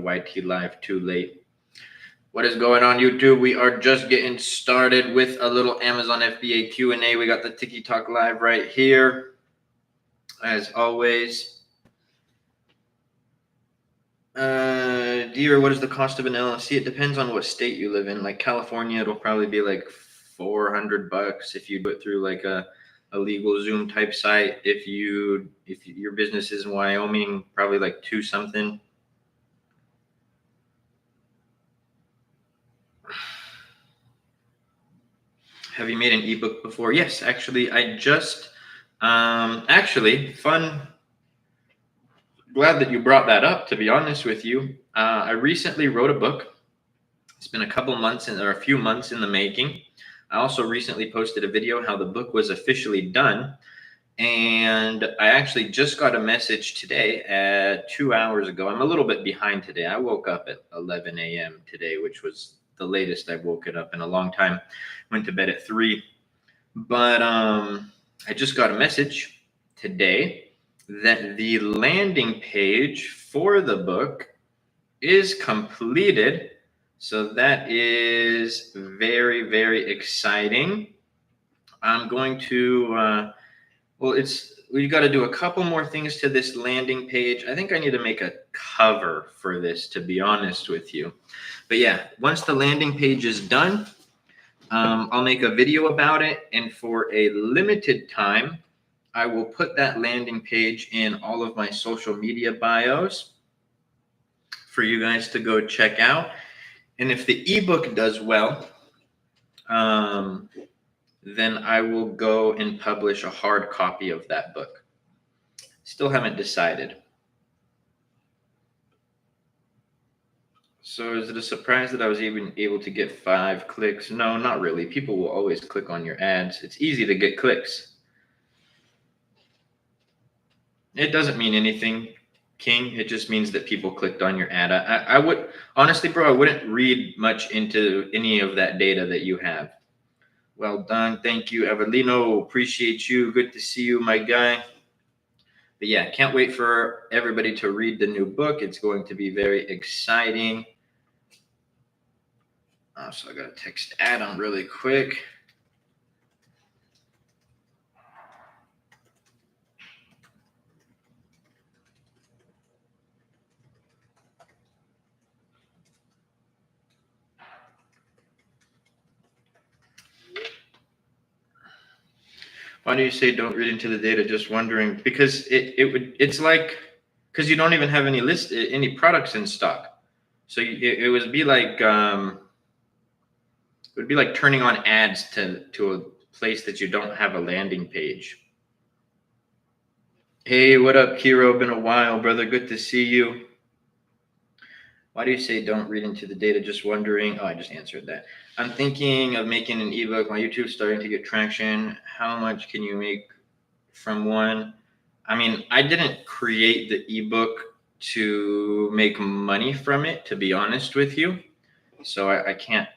YT live too late. What is going on, YouTube? We are just getting started with a little Amazon FBA Q&A. We got the TikTok live right here, as always. Dear, what is the cost of an LLC? It depends on what state you live in. Like California, it'll probably be like $400 if you do it through like a legal Zoom type site. If your business is in Wyoming, probably like $2 something. Have you made an ebook before? Yes, actually, I just fun. Glad that you brought that up, to be honest with you. I recently wrote a book. It's been a few months in the making. I also recently posted a video how the book was officially done. And I actually just got a message today at 2 hours ago. I'm a little bit behind today. I woke up at 11 a.m. today, which was the latest I've woken up in a long time. Went to bed at 3. But I just got a message today that the landing page for the book is completed. So that is very, very exciting. I'm going to, we've got to do a couple more things to this landing page. I think I need to make a cover for this, to be honest with you. But yeah, once the landing page is done, I'll make a video about it. And for a limited time, I will put that landing page in all of my social media bios for you guys to go check out. And if the ebook does well, then I will go and publish a hard copy of that book. Still haven't decided. So is it a surprise that I was even able to get 5 clicks? No, not really. People will always click on your ads. It's easy to get clicks. It doesn't mean anything, King. It just means that people clicked on your ad. I would, honestly, bro, I wouldn't read much into any of that data that you have. Well done. Thank you, Evelino. Appreciate you. Good to see you, my guy. But yeah, can't wait for everybody to read the new book. It's going to be very exciting. So I got to text Adam really quick. Why do you say don't read into the data? Just wondering, because it's like, because you don't even have any products in stock. So it would be like turning on ads to a place that you don't have a landing page. Hey, what up, Kiro? Been a while, brother. Good to see you. Why do you say don't read into the data? Just wondering. Oh, I just answered that. I'm thinking of making an ebook. My YouTube's starting to get traction. How much can you make from one? I mean, I didn't create the ebook to make money from it, to be honest with you. So I can't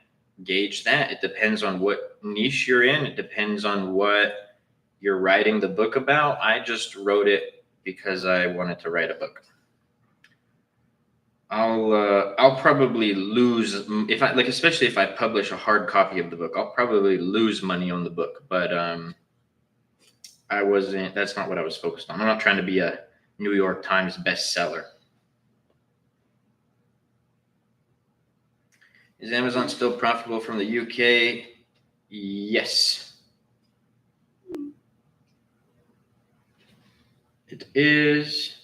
gauge that. It depends on what niche you're in. It depends on what you're writing the book about. I just wrote it because I wanted to write a book. I'll probably lose especially if I publish a hard copy of the book. I'll probably lose money on the book, but that's not what I was focused on. I'm not trying to be a New York Times bestseller. Is Amazon still profitable from the UK? Yes. It is.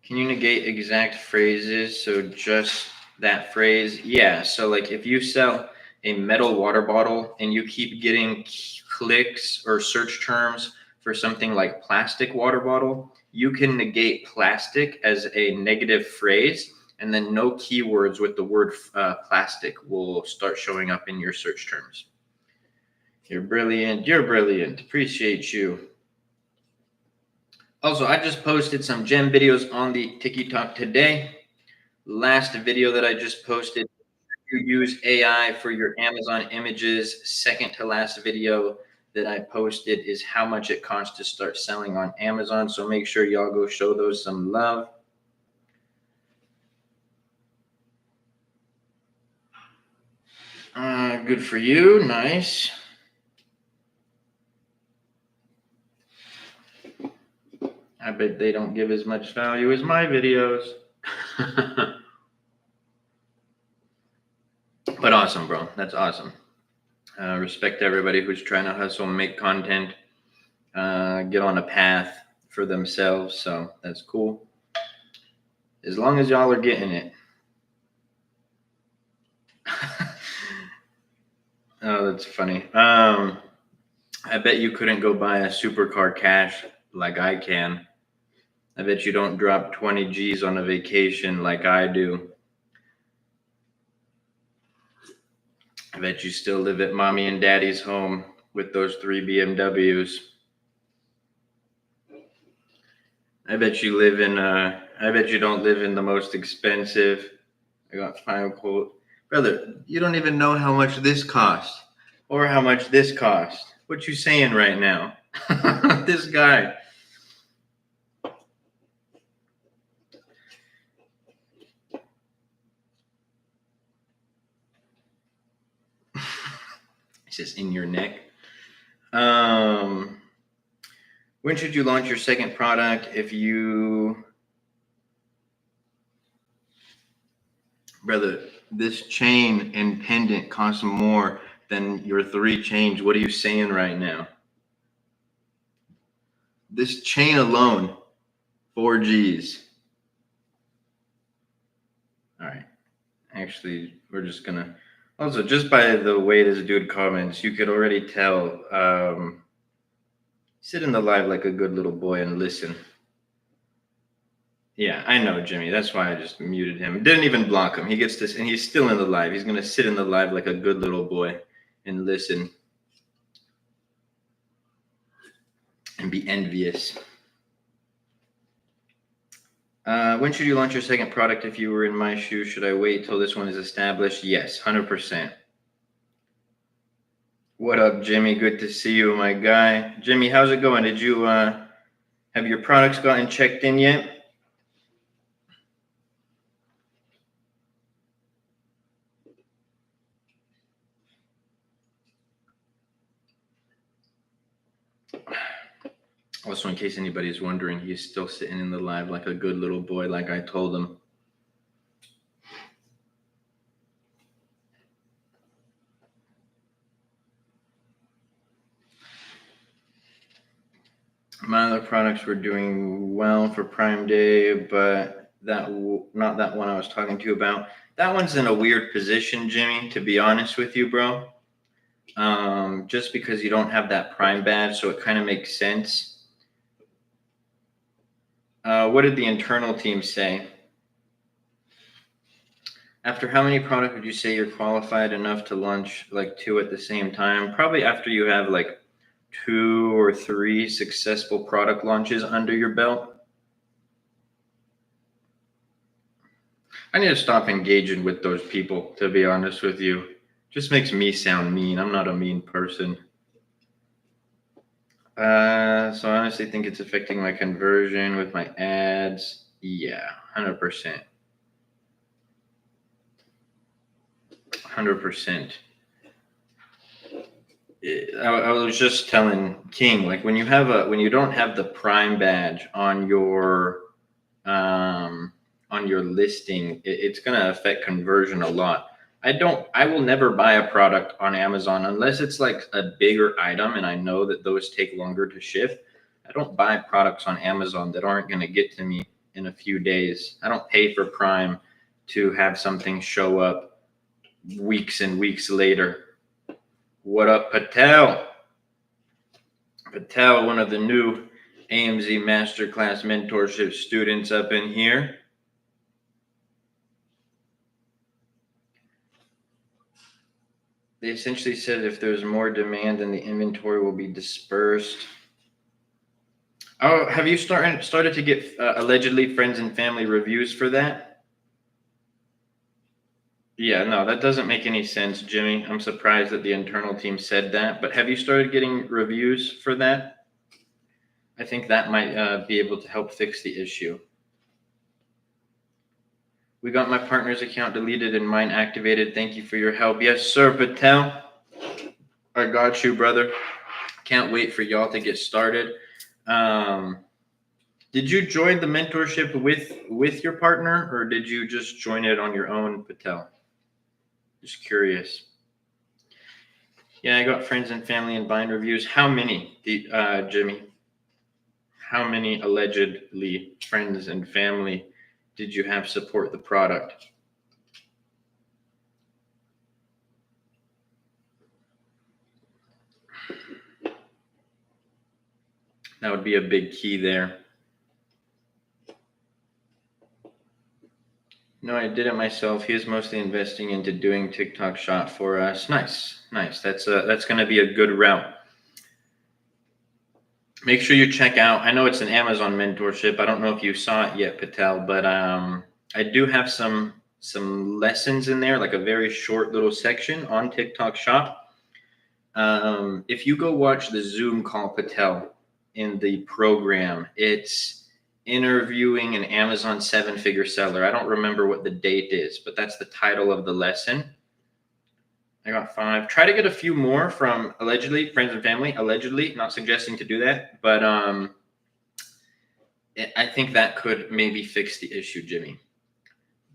Can you negate exact phrases? So just that phrase? Yeah. So like if you sell a metal water bottle and you keep getting clicks or search terms for something like plastic water bottle, you can negate plastic as a negative phrase, and then no keywords with the word plastic will start showing up in your search terms. You're brilliant. You're brilliant. Appreciate you. Also, I just posted some gem videos on the TikTok today. Last video that I just posted, you use AI for your Amazon images. Second to last video that I posted is how much it costs to start selling on Amazon. So make sure y'all go show those some love. Good for you. Nice. I bet they don't give as much value as my videos. But awesome, bro. That's awesome. Respect everybody who's trying to hustle and make content, get on a path for themselves. So that's cool. As long as y'all are getting it. Oh, that's funny. I bet you couldn't go buy a supercar cash like I can. I bet you don't drop 20 G's on a vacation like I do. I bet you still live at mommy and daddy's home with those 3 BMWs. I bet you live in I bet you don't live in the most expensive. I got final quote. Brother, you don't even know how much this cost or how much this cost. What you saying right now? This guy. It says in your neck. When should you launch your second product? Brother, this chain and pendant costs more than your 3 chains. What are you saying right now? This chain alone, 4 G's. All right. Actually, we're just gonna. Also, just by the way this dude comments, you could already tell. Sit in the live like a good little boy and listen. Yeah, I know, Jimmy. That's why I just muted him. Didn't even block him. He gets this, and he's still in the live. He's gonna sit in the live like a good little boy and listen and be envious. When should you launch your second product? If you were in my shoes, should I wait till this one is established? Yes, 100%. What up, Jimmy? Good to see you, my guy. Jimmy, how's it going? Did you have your products gotten checked in yet? Also, in case anybody's wondering, he's still sitting in the live like a good little boy, like I told him. My other products were doing well for Prime Day, but not that one I was talking to you about. That one's in a weird position, Jimmy, to be honest with you, bro. Just because you don't have that Prime badge, so it kind of makes sense. What did the internal team say? After how many products would you say you're qualified enough to launch like 2 at the same time? Probably after you have like 2 or 3 successful product launches under your belt. I need to stop engaging with those people, to be honest with you. Just makes me sound mean. I'm not a mean person. So I honestly think it's affecting my conversion with my ads. Yeah, 100%. 100%. I was just telling King, like when you don't have the Prime badge on your listing, it's gonna affect conversion a lot. I will never buy a product on Amazon unless it's like a bigger item and I know that those take longer to ship. I don't buy products on Amazon that aren't gonna get to me in a few days. I don't pay for Prime to have something show up weeks and weeks later. What up, Patel? Patel, one of the new AMZ Masterclass mentorship students up in here. They essentially said if there's more demand, then the inventory will be dispersed. Oh, have you started to get allegedly friends and family reviews for that? Yeah, no, that doesn't make any sense, Jimmy. I'm surprised that the internal team said that. But have you started getting reviews for that? I think that might be able to help fix the issue. We got my partner's account deleted and mine activated. Thank you for your help. Yes, sir, Patel. I got you, brother. Can't wait for y'all to get started. Did you join the mentorship with your partner, or did you just join it on your own, Patel? Just curious. Yeah, I got friends and family and buying reviews. How many, Jimmy? How many allegedly friends and family did you have support the product? That would be a big key there. No, I did it myself. He is mostly investing into doing TikTok Shop for us. Nice. That's going to be a good route. Make sure you check out. I know it's an Amazon mentorship. I don't know if you saw it yet, Patel, but I do have some lessons in there, like a very short little section on TikTok Shop. If you go watch the Zoom call, Patel, in the program, it's interviewing an Amazon 7-figure seller. I don't remember what the date is, but that's the title of the lesson. I got 5. Try to get a few more from allegedly friends and family. Allegedly, not suggesting to do that, but I think that could maybe fix the issue, Jimmy.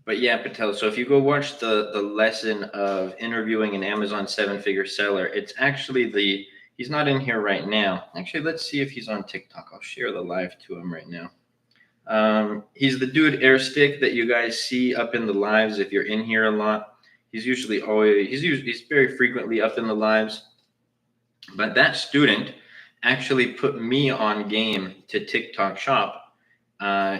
But yeah, Patel. So if you go watch the lesson of interviewing an Amazon 7-figure seller, it's actually he's not in here right now. Actually, let's see if he's on TikTok. I'll share the live to him right now. He's the dude Airstick that you guys see up in the lives if you're in here a lot. He's very frequently up in the lives. But that student actually put me on game to TikTok Shop.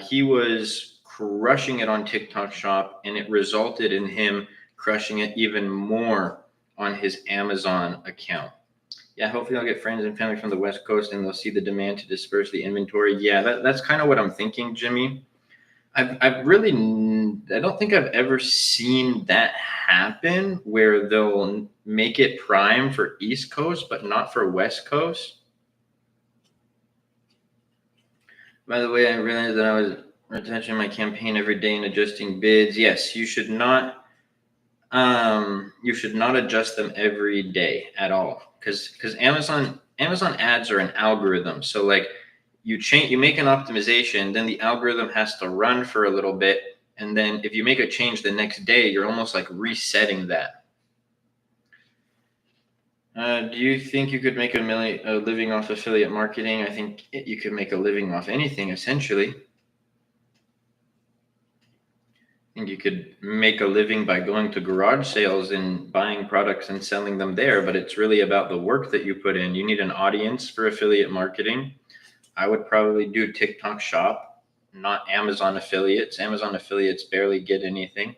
He was crushing it on TikTok Shop, and it resulted in him crushing it even more on his Amazon account. Yeah, hopefully I'll get friends and family from the West Coast and they'll see the demand to disperse the inventory. Yeah, that's kind of what I'm thinking, Jimmy. I don't think I've ever seen that happen where they'll make it prime for East Coast, but not for West Coast. By the way, I realized that I was retouching my campaign every day and adjusting bids. Yes, you should not adjust them every day at all. Because Amazon ads are an algorithm. So like you make an optimization, then the algorithm has to run for a little bit, and then if you make a change the next day, you're almost like resetting that. Do you think you could make a living off affiliate marketing? I think you could make a living off anything essentially. I think you could make a living by going to garage sales and buying products and selling them there, but it's really about the work that you put in. You need an audience for affiliate marketing. I would probably do TikTok Shop, not Amazon affiliates. Amazon affiliates barely get anything.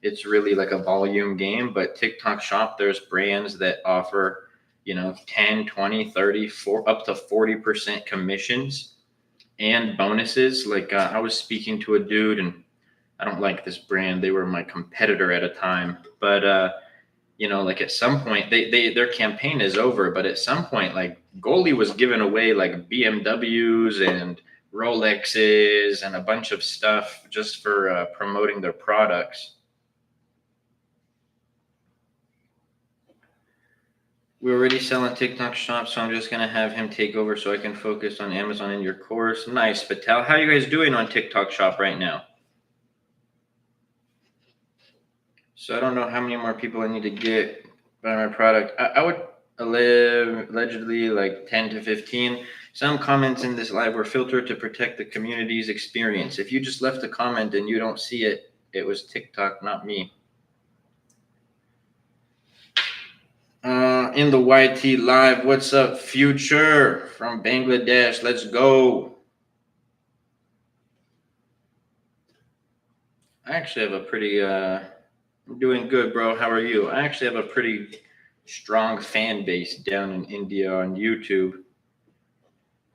It's really like a volume game, but TikTok Shop, there's brands that offer, 10, 20, 30, up to 40% commissions and bonuses. Like I was speaking to a dude, and I don't like this brand. They were my competitor at a time, but like at some point their campaign is over, but at some point, like Goalie was giving away like BMWs and Rolexes and a bunch of stuff just for promoting their products. We're already selling TikTok Shop, so I'm just going to have him take over so I can focus on Amazon in your course. Nice, Patel. How are you guys doing on TikTok Shop right now? So I don't know how many more people I need to get by my product. I would allegedly like 10 to 15. Some comments in this live were filtered to protect the community's experience. If you just left a comment and you don't see it, it was TikTok, not me. In the YT live, what's up, Future from Bangladesh? Let's go. I actually have a pretty I'm doing good, bro. How are you? I actually have a pretty strong fan base down in India on YouTube,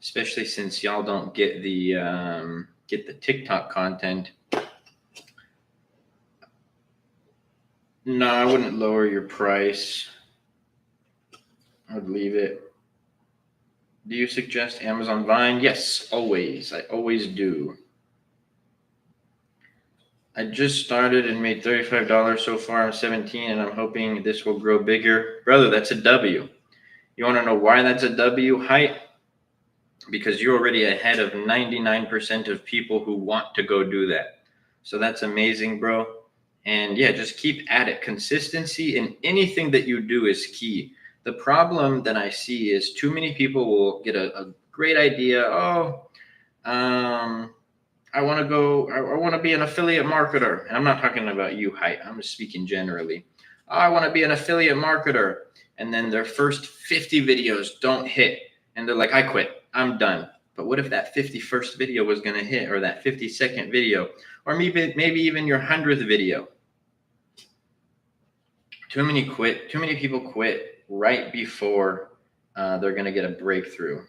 especially since y'all don't get the TikTok content. No, I wouldn't lower your price. I would leave it. Do you suggest Amazon Vine? Yes, always. I always do. I just started and made $35 so far. I'm 17 and I'm hoping this will grow bigger. Brother, that's a W. You want to know why that's a W? Height? Because you're already ahead of 99% of people who want to go do that. So that's amazing, bro. And yeah, just keep at it. Consistency in anything that you do is key. The problem that I see is too many people will get a great idea. Oh, I want to go, I want to be an affiliate marketer. And I'm not talking about you, Height. I'm just speaking generally. Oh, I want to be an affiliate marketer. And then their first 50 videos don't hit. And they're like, I quit. I'm done. But what if that 51st video was going to hit, or that 52nd video, or maybe even your 100th video? Too many people quit right before they're going to get a breakthrough.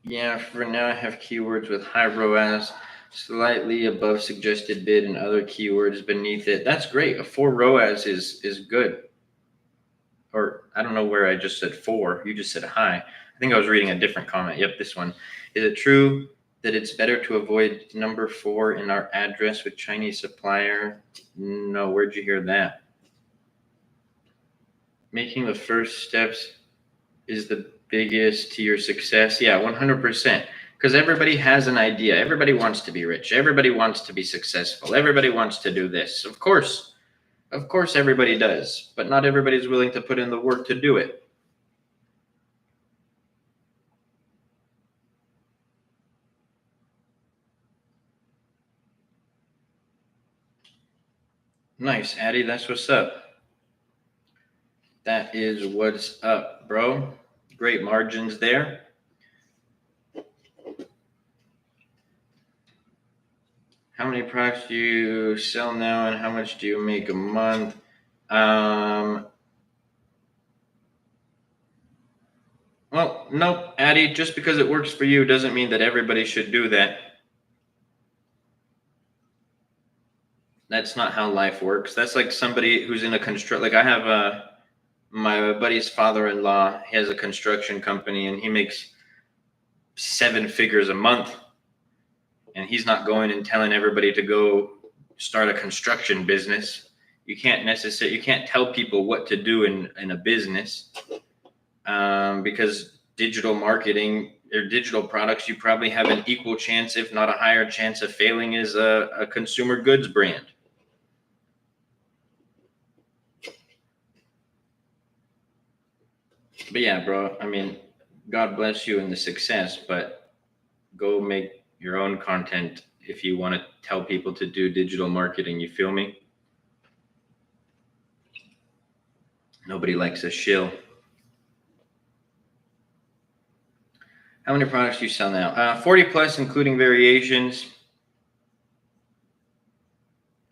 Yeah, for now I have keywords with high ROAS, slightly above suggested bid, and other keywords beneath it. That's great. A 4 ROAS is good. Or I don't know where I just said 4. You just said high. I think I was reading a different comment. Yep, this one. Is it true that it's better to avoid number 4 in our address with Chinese supplier? No, where'd you hear that? Making the first steps is the biggest to your success. Yeah, 100%. Because everybody has an idea. Everybody wants to be rich. Everybody wants to be successful. Everybody wants to do this. Of course everybody does, but not everybody's willing to put in the work to do it. Nice, Addy. That's what's up. That is what's up, bro. Great margins there. How many products do you sell now, and how much do you make a month? Well, nope, Addy. Just because it works for you doesn't mean that everybody should do that. That's not how life works. That's like somebody who's in a like I have my buddy's father-in-law. He has a construction company and he makes 7 figures a month. And he's not going and telling everybody to go start a construction business. You can't tell people what to do in a business, because digital marketing or digital products, you probably have an equal chance, if not a higher chance, of failing as a consumer goods brand. But yeah, bro, I mean, God bless you in the success, but go make your own content if you want to tell people to do digital marketing. You feel me? Nobody likes a shill. How many products do you sell now? 40 plus, including variations.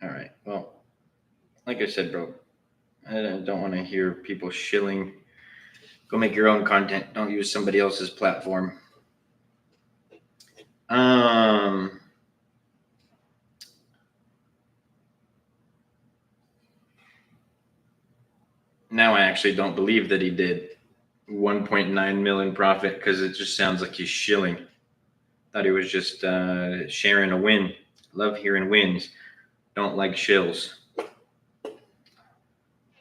All right. Well, like I said, bro, I don't want to hear people shilling. Go make your own content. Don't use somebody else's platform. Now I actually don't believe that he did 1.9 million profit, because it just sounds like he's shilling. Thought he was just sharing a win. Love hearing wins. Don't like shills.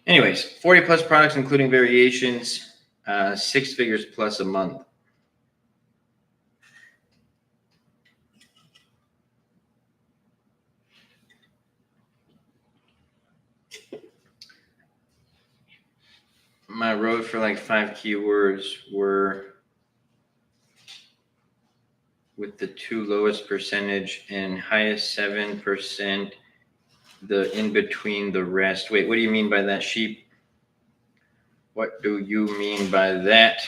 Anyways, 40 plus products, including variations, 6 figures plus a month. My road for like 5 keywords were with the 2 lowest percentage and highest 7%, the in between the rest. Wait, what do you mean by that, sheep? What do you mean by that?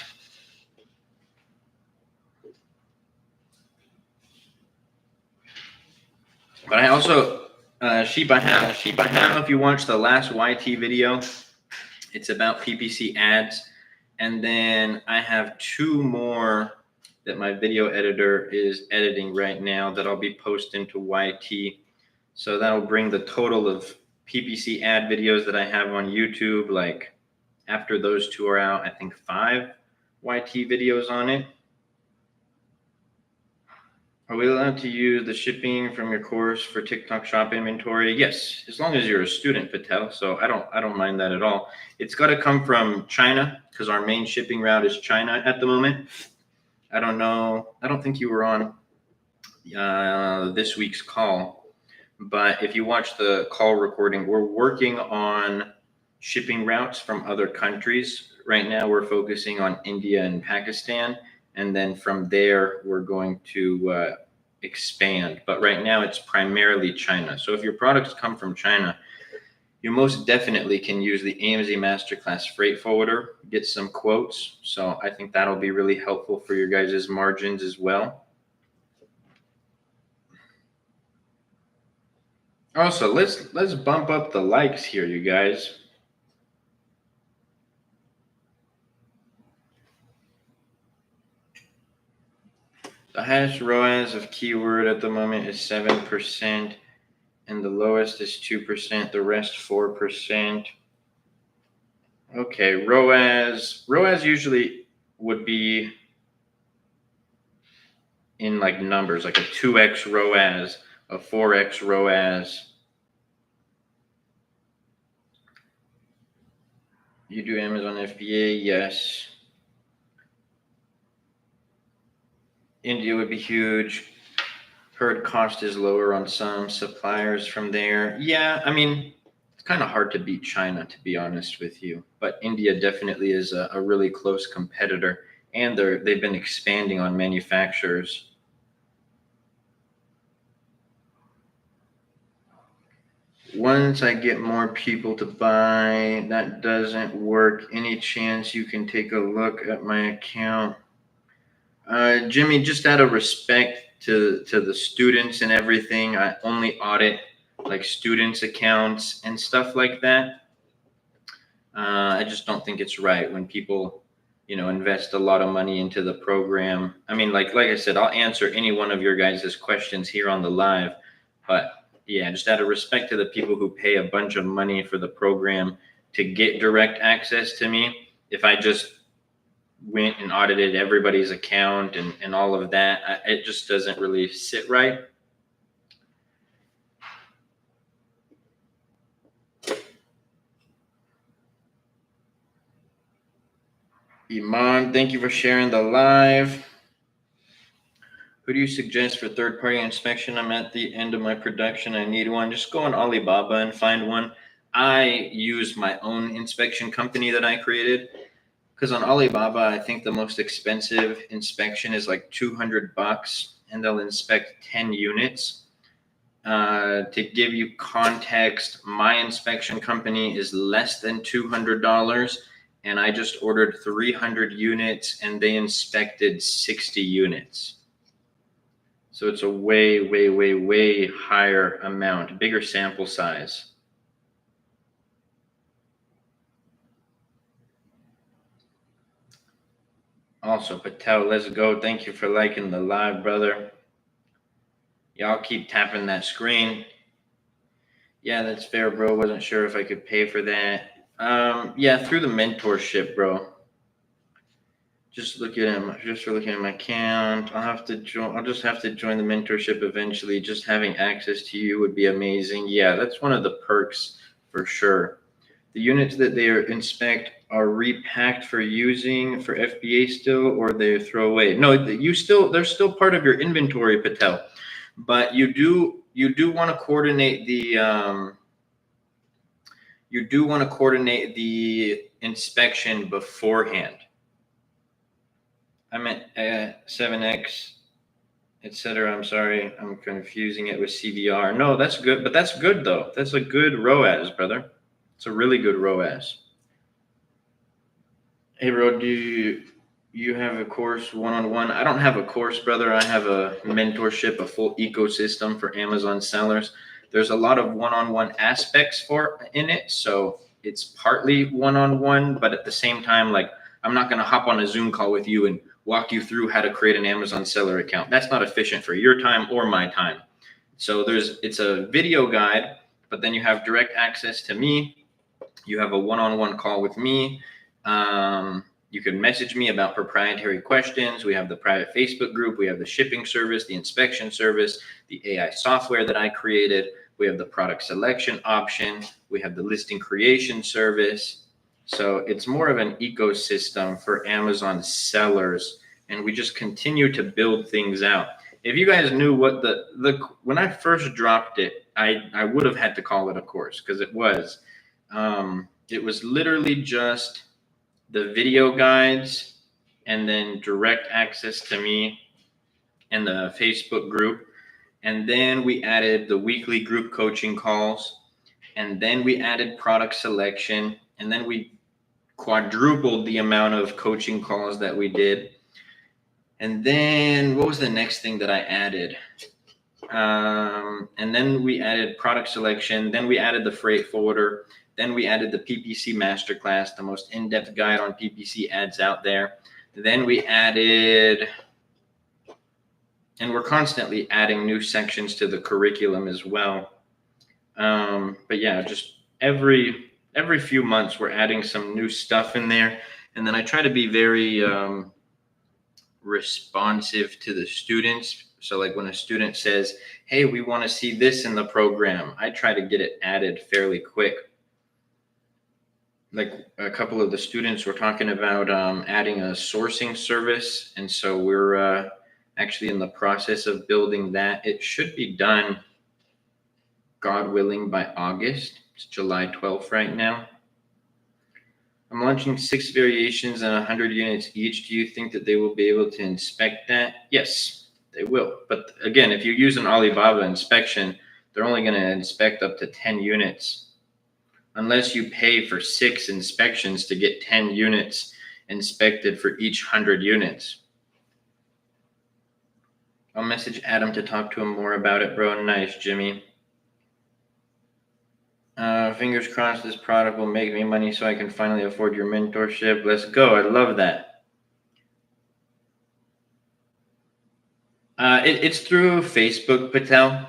But I also, sheep, I don't know if you watched the last YT video. It's about PPC ads. And then I have 2 more that my video editor is editing right now that I'll be posting to YT. So that'll bring the total of PPC ad videos that I have on YouTube. Like after those 2 are out, I think 5 YT videos on it. Are we allowed to use the shipping from your course for TikTok shop inventory? Yes, as long as you're a student, Patel. So I don't mind that at all. It's got to come from China because our main shipping route is China at the moment. I don't know. I don't think you were on this week's call, but if you watch the call recording, we're working on shipping routes from other countries. Right now, we're focusing on India and Pakistan. And then from there, we're going to expand. But right now, it's primarily China. So if your products come from China, you most definitely can use the AMZ Masterclass freight forwarder, get some quotes. So I think that'll be really helpful for your guys' margins as well. Also, let's bump up the likes here, you guys. The highest ROAS of keyword at the moment is 7%, and the lowest is 2%, the rest 4%. Okay, ROAS usually would be in like numbers, like a 2x ROAS, a 4x ROAS. You do Amazon FBA? Yes. India would be huge. Heard cost is lower on some suppliers from there. Yeah, I mean, it's kind of hard to beat China, to be honest with you. But India definitely is a really close competitor, and they've been expanding on manufacturers. Once I get more people to buy, that doesn't work. Any chance you can take a look at my account? Jimmy, just out of respect to the students and everything, I only audit like students' accounts and stuff like that. I just don't think it's right when people, invest a lot of money into the program. I mean, like I said, I'll answer any one of your guys' questions here on the live, but yeah, just out of respect to the people who pay a bunch of money for the program to get direct access to me, if I just went and audited everybody's account and all of that, it just doesn't really sit right. Iman, thank you for sharing the live. Who do you suggest for third-party inspection? I'm at the end of my production. I need one. Just go on Alibaba and find one. I use my own inspection company that I created because on Alibaba, I think the most expensive inspection is like $200, and they'll inspect 10 units. To give you context, my inspection company is less than $200, and I just ordered 300 units, and they inspected 60 units. So it's a way, way, way, way higher amount, bigger sample size. Also, Patel, let's go. Thank you for liking the live, brother. Y'all keep tapping that screen. Yeah, that's fair, bro. Wasn't sure if I could pay for that. Yeah, through the mentorship, bro. Just looking at my account. I'll just have to join the mentorship eventually. Just having access to you would be amazing. Yeah, that's one of the perks for sure. The units that they inspect are repacked for using for FBA still, or they throw away. No, they're still part of your inventory, Patel. But you do want to coordinate the inspection beforehand. I meant 7X, etc. I'm sorry, I'm confusing it with CVR. No, that's good, but that's good though. That's a good ROAS, brother. It's a really good ROAS. Hey, bro, do you have a course one-on-one? I don't have a course, brother. I have a mentorship, a full ecosystem for Amazon sellers. There's a lot of one-on-one aspects in it, so it's partly one-on-one, but at the same time, like I'm not going to hop on a Zoom call with you and walk you through how to create an Amazon seller account. That's not efficient for your time or my time. So it's a video guide, but then you have direct access to me. You have a one-on-one call with me. You can message me about proprietary questions. We have the private Facebook group. We have the shipping service, the inspection service, the AI software that I created. We have the product selection option. We have the listing creation service. So it's more of an ecosystem for Amazon sellers, and we just continue to build things out. If you guys knew what when I first dropped it, I would have had to call it a course, because it was literally just the video guides and then direct access to me and the Facebook group. And then we added the weekly group coaching calls. And then we added product selection. And then we quadrupled the amount of coaching calls that we did. And then what was the next thing that I added? And then we added product selection. Then we added the freight forwarder. Then we added the PPC Masterclass, the most in-depth guide on PPC ads out there. Then we added, and we're constantly adding new sections to the curriculum as well. But yeah, just every few months we're adding some new stuff in there. And then I try to be very responsive to the students. So like when a student says, hey, we want to see this in the program, I try to get it added fairly quick. Like a couple of the students were talking about adding a sourcing service. And so we're actually in the process of building that. It should be done, God willing, by August. It's July 12th right now. I'm launching 6 variations and 100 units each. Do you think that they will be able to inspect that? Yes, they will. But again, if you use an Alibaba inspection, they're only going to inspect up to 10 units. Unless you pay for 6 inspections to get 10 units inspected for each 100 units. I'll message Adam to talk to him more about it, bro. Nice, Jimmy. Fingers crossed this product will make me money so I can finally afford your mentorship. Let's go. I love that. It's through Facebook, Patel.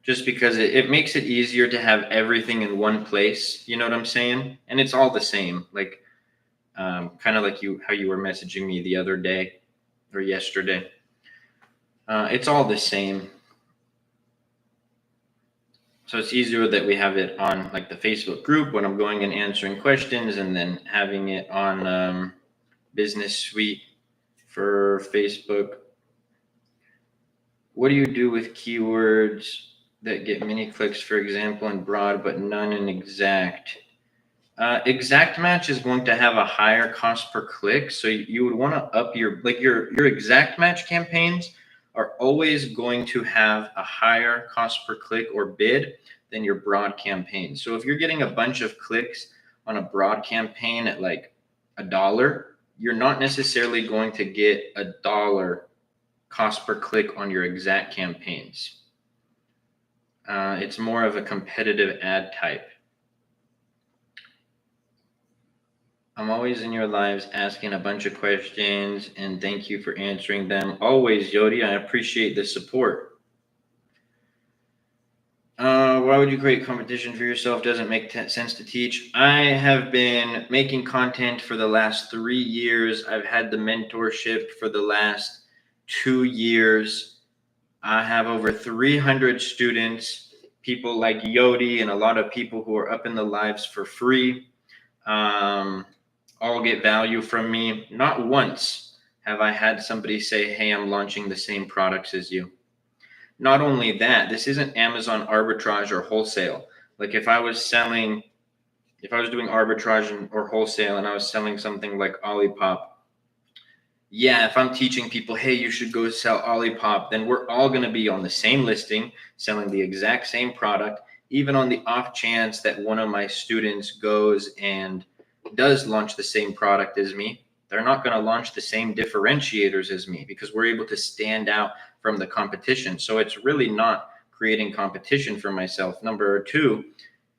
Just because it makes it easier to have everything in one place. You know what I'm saying? And it's all the same. Like, kind of like how you were messaging me the other day or yesterday. It's all the same. So it's easier that we have it on like the Facebook group when I'm going and answering questions, and then having it on Business Suite for Facebook. What do you do with keywords that get many clicks, for example, in broad, but none in exact? Exact match is going to have a higher cost per click. So you would want to up your exact match campaigns are always going to have a higher cost per click or bid than your broad campaign. So if you're getting a bunch of clicks on a broad campaign at like $1, you're not necessarily going to get $1 cost per click on your exact campaigns. It's more of a competitive ad type. I'm always in your lives asking a bunch of questions, and thank you for answering them. Always, Yodi. I appreciate the support. Why would you create competition for yourself? Doesn't make sense to teach. I have been making content for the last 3 years. I've had the mentorship for the last 2 years. I have over 300 students, people like Yodi, and a lot of people who are up in the lives for free. All get value from me. Not once have I had somebody say, hey, I'm launching the same products as you. Not only that, this isn't Amazon arbitrage or wholesale. Like if I was doing arbitrage or wholesale and I was selling something like Olipop, yeah, if I'm teaching people, hey, you should go sell Olipop, then we're all going to be on the same listing, selling the exact same product, even on the off chance that one of my students goes and does launch the same product as me. They're not going to launch the same differentiators as me because we're able to stand out from the competition. So it's really not creating competition for myself. Number 2,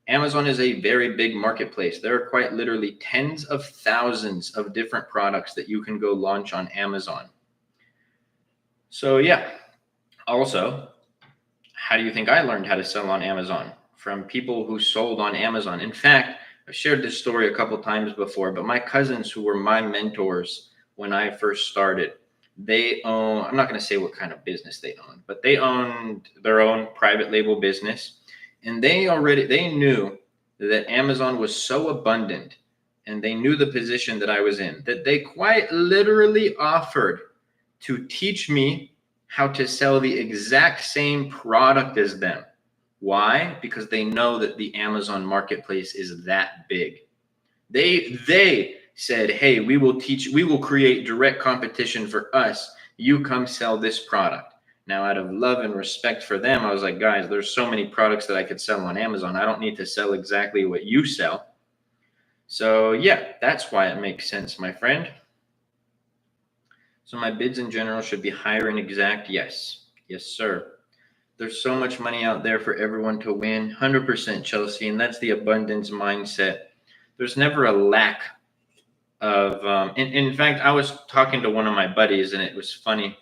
Amazon is a very big marketplace. There are quite literally tens of thousands of different products that you can go launch on Amazon. So yeah, also, how do you think I learned how to sell on Amazon? From people who sold on Amazon. In fact, I've shared this story a couple times before, but my cousins who were my mentors when I first started, they own, I'm not going to say what kind of business they own, but they owned their own private label business. And they knew that Amazon was so abundant, and they knew the position that I was in, that they quite literally offered to teach me how to sell the exact same product as them. Why? Because they know that the Amazon marketplace is that big. They said, hey, we will create direct competition for us. You come sell this product. Now, out of love and respect for them, I was like, guys, there's so many products that I could sell on Amazon. I don't need to sell exactly what you sell. So yeah, that's why it makes sense, my friend. So my bids in general should be higher and exact. Yes. Yes, sir. There's so much money out there for everyone to win. 100%, Chelsea. And that's the abundance mindset. There's never a lack of, in fact, I was talking to one of my buddies, and it was funny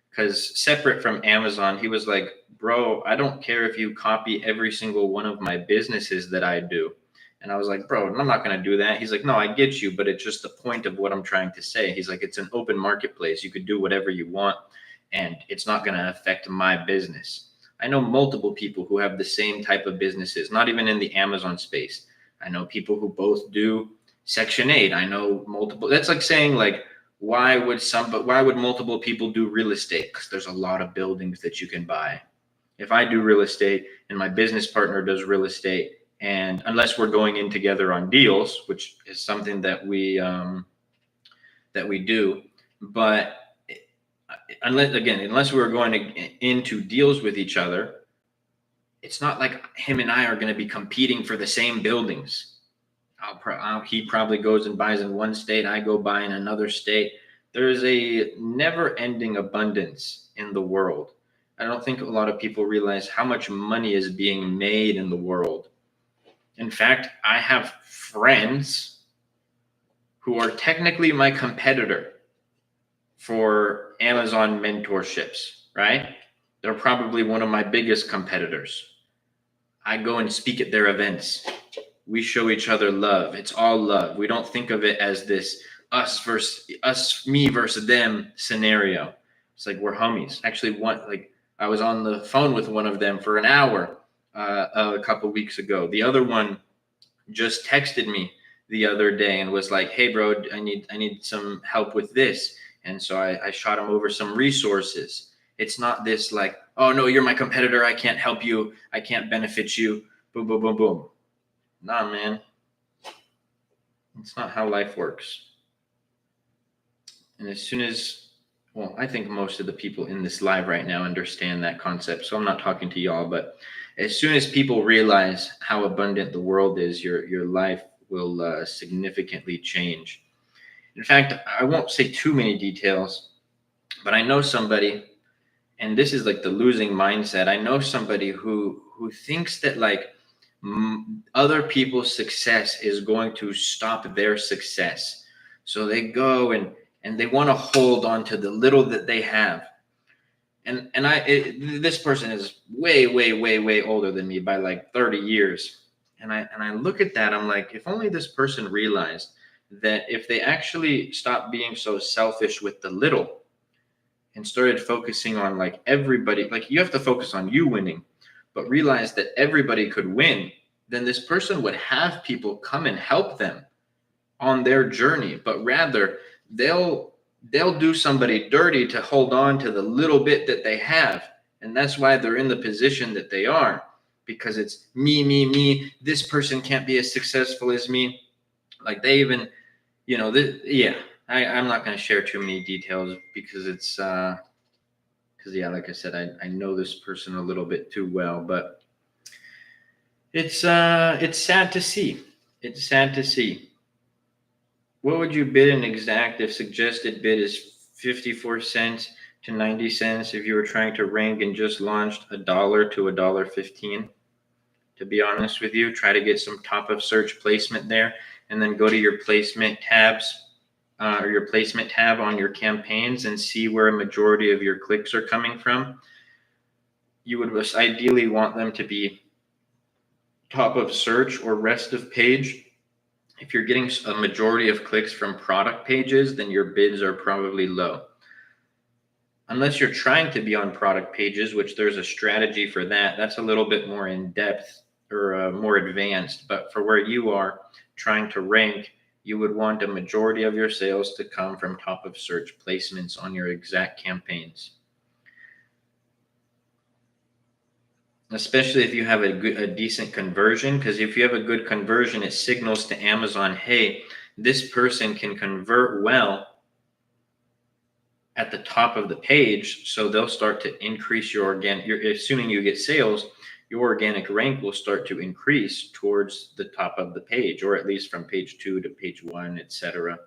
because separate from Amazon, he was like, bro, I don't care if you copy every single one of my businesses that I do. And I was like, bro, I'm not going to do that. He's like, no, I get you, but it's just the point of what I'm trying to say. He's like, it's an open marketplace. You could do whatever you want, and it's not going to affect my business. I know multiple people who have the same type of businesses, not even in the Amazon space. I know people who both do Section 8. I know multiple. That's like saying, like, why would multiple people do real estate? Because there's a lot of buildings that you can buy. If I do real estate and my business partner does real estate, and unless we're going in together on deals, which is something that we do, but unless we're going into deals with each other, it's not like him and I are going to be competing for the same buildings. He probably goes and buys in one state. I go buy in another state. There's a never-ending abundance in the world. I don't think a lot of people realize how much money is being made in the world. In fact, I have friends who are technically my competitor for Amazon mentorships, right? They're probably one of my biggest competitors. I go and speak at their events. We show each other love. It's all love. We don't think of it as this me versus them scenario. It's like we're homies. Actually, I was on the phone with one of them for an hour a couple weeks ago. The other one just texted me the other day and was like, hey, bro, I need some help with this. And so I shot him over some resources. It's not this like, oh, no, you're my competitor. I can't help you. I can't benefit you. Boom, boom, boom, boom. Nah, man. It's not how life works. And as soon as, well, I think most of the people in this live right now understand that concept. So I'm not talking to y'all, but as soon as people realize how abundant the world is, your life will significantly change. In fact, I won't say too many details, but I know somebody, and this is like the losing mindset. I know somebody who thinks that like other people's success is going to stop their success. So they go and they want to hold on to the little that they have. And this person is way, way, way, way older than me by like 30 years. And I look at that, I'm like, if only this person realized that if they actually stopped being so selfish with the little and started focusing on like everybody, like you have to focus on you winning, but realize that everybody could win, then this person would have people come and help them on their journey. But rather, they'll do somebody dirty to hold on to the little bit that they have. And that's why they're in the position that they are, because it's me. This person can't be as successful as me. Like they even, I'm not going to share too many details because it's, like I said, I know this person a little bit too well, but it's sad to see. It's sad to see. What would you bid an exact if suggested bid is 54 cents to 90 cents if you were trying to rank and just launched $1 to $1.15? To be honest with you, try to get some top of search placement there, and then go to your placement tabs or your placement tab on your campaigns and see where a majority of your clicks are coming from. You would ideally want them to be top of search or rest of page. If you're getting a majority of clicks from product pages, then your bids are probably low. Unless you're trying to be on product pages, which there's a strategy for that. That's a little bit more in depth or more advanced. But for where you are trying to rank, you would want a majority of your sales to come from top of search placements on your exact campaigns. Especially if you have a decent conversion, because if you have a good conversion, it signals to Amazon, hey, this person can convert well at the top of the page, so they'll start to increase your organic. Assuming you get sales, your organic rank will start to increase towards the top of the page, or at least from page 2 to page 1, etc.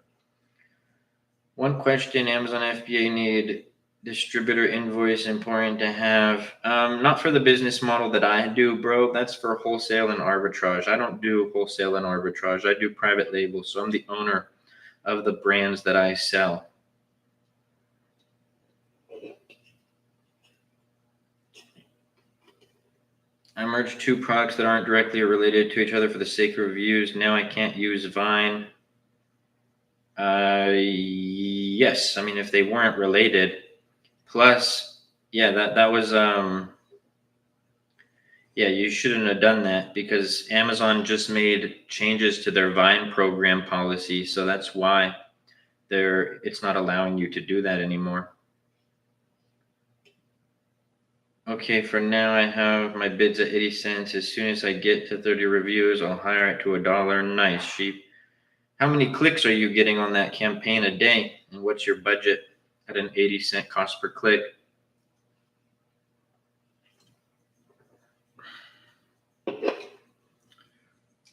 One question: Amazon FBA need distributor invoice important to have? Not for the business model that I do, bro. That's for wholesale and arbitrage. I don't do wholesale and arbitrage. I do private label, so I'm the owner of the brands that I sell. I merged two products that aren't directly related to each other for the sake of reviews. Now I can't use Vine. Yes. I mean, if they weren't related. Plus, yeah, that was yeah, you shouldn't have done that because Amazon just made changes to their Vine program policy, so that's why it's not allowing you to do that anymore. Okay, for now I have my bids at 80 cents. As soon as I get to 30 reviews, I'll hire it to $1. Nice, sheep. How many clicks are you getting on that campaign a day? And what's your budget at an 80-cent cost per click?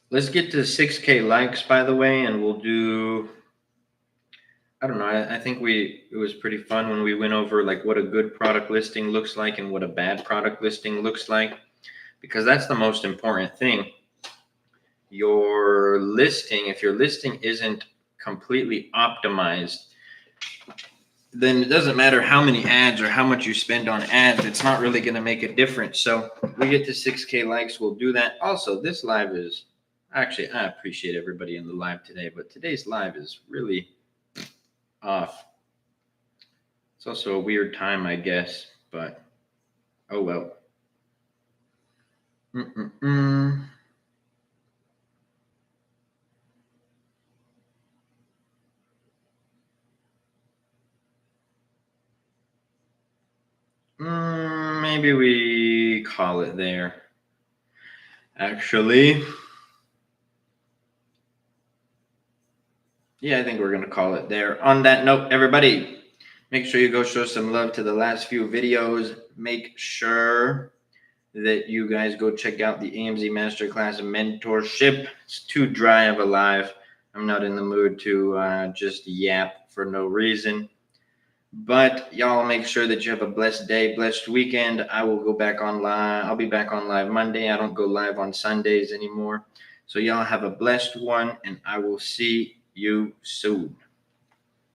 Let's get to 6K likes, by the way, and we'll do, I don't know, I think it was pretty fun when we went over like what a good product listing looks like and what a bad product listing looks like, because that's the most important thing. Your listing, if your listing isn't completely optimized, then it doesn't matter how many ads or how much you spend on ads. It's not really going to make a difference. So we get to 6K likes, we'll do that. Also, this live is, actually, I appreciate everybody in the live today, but today's live is really off. It's also a weird time, I guess, but oh well. Maybe we call it there. Actually, yeah, I think we're going to call it there. On that note, everybody, make sure you go show some love to the last few videos. Make sure that you guys go check out the AMZ Masterclass Mentorship. It's too dry of a live. I'm not in the mood to just yap for no reason. But y'all make sure that you have a blessed day, blessed weekend. I will go back on live. I'll be back on live Monday. I don't go live on Sundays anymore. So y'all have a blessed one, and I will see you soon.